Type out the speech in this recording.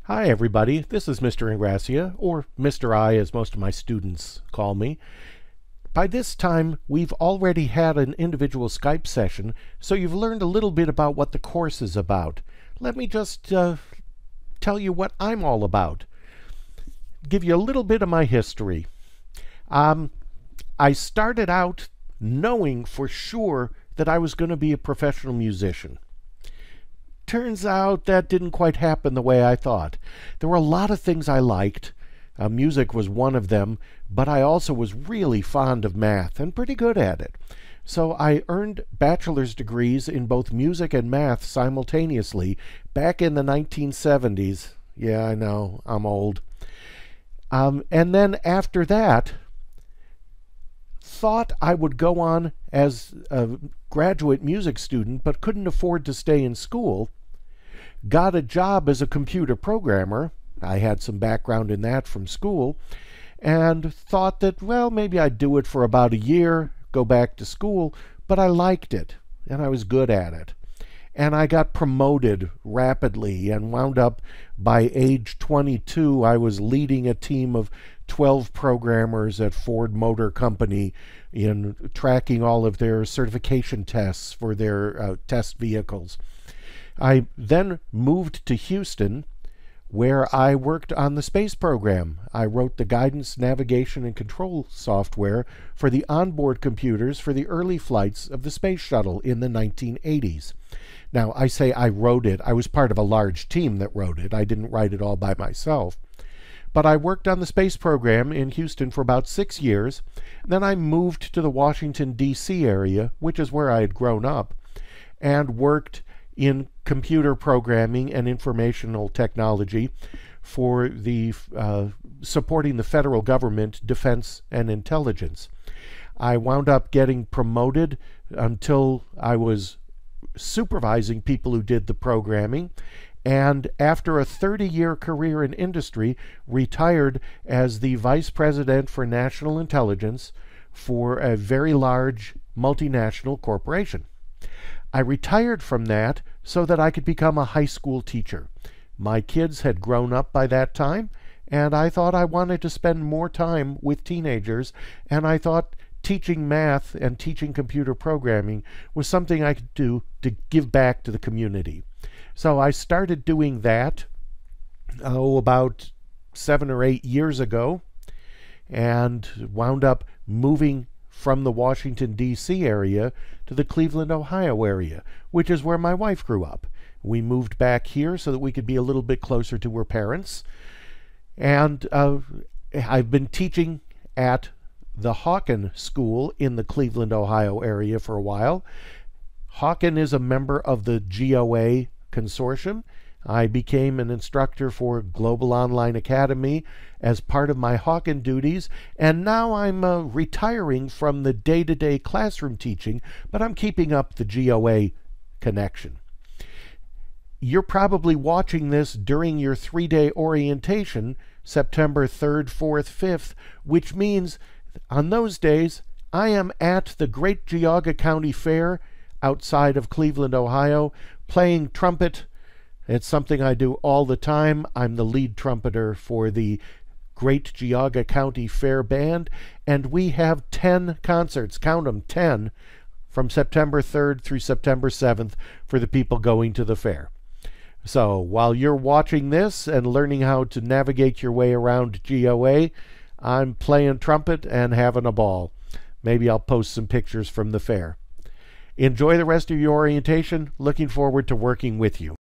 Hi everybody, this is Mr. Ingrassia, or Mr. I as most of my students call me. By this time, we've already had an individual Skype session, so you've learned a little bit about what the course is about. Let me just tell you what I'm all about. Give you a little bit of my history. I started out knowing for sure that I was going to be a professional musician. Turns out that didn't quite happen the way I thought. There were a lot of things I liked. Music was one of them, but I also was really fond of math and pretty good at it. So I earned bachelor's degrees in both music and math simultaneously back in the 1970s. Yeah, I know, I'm old. And then after that, thought I would go on as a graduate music student but couldn't afford to stay in school. Got a job as a computer programmer. I had some background in that from school, and thought that, well, maybe I'd do it for about a year, go back to school, but I liked it and I was good at it. And I got promoted rapidly and wound up by age 22 I was leading a team of 12 programmers at Ford Motor Company in tracking all of their certification tests for their test vehicles. I then moved to Houston, where I worked on the space program. I wrote the guidance, navigation, and control software for the onboard computers for the early flights of the space shuttle in the 1980s. Now, I say I wrote it. I was part of a large team that wrote it. I didn't write it all by myself. But I worked on the space program in Houston for about 6 years. Then I moved to the Washington, D.C. area, which is where I had grown up, and worked in computer programming and informational technology for the supporting the federal government, defense, and intelligence. I wound up getting promoted until I was supervising people who did the programming, and after a 30-year career in industry, retired as the Vice President for National Intelligence for a very large multinational corporation. I retired from that so that I could become a high school teacher. My kids had grown up by that time, and I thought I wanted to spend more time with teenagers, and I thought teaching math and teaching computer programming was something I could do to give back to the community. So I started doing that, about 7 or 8 years ago, and wound up moving from the Washington, D.C. area to the Cleveland, Ohio area, which is where my wife grew up. We moved back here so that we could be a little bit closer to her parents. And I've been teaching at the Hawken School in the Cleveland, Ohio area for a while. Hawken is a member of the GOA consortium. I became an instructor for Global Online Academy as part of my Hawken duties, and now I'm retiring from the day-to-day classroom teaching, but I'm keeping up the GOA connection. You're probably watching this during your 3-day orientation, September 3rd, 4th, 5th, which means on those days I am at the Great Geauga County Fair outside of Cleveland, Ohio, playing trumpet. It's something I do all the time. I'm the lead trumpeter for the Great Geauga County Fair Band, and we have 10 concerts, count them, 10, from September 3rd through September 7th for the people going to the fair. So while you're watching this and learning how to navigate your way around GOA, I'm playing trumpet and having a ball. Maybe I'll post some pictures from the fair. Enjoy the rest of your orientation. Looking forward to working with you.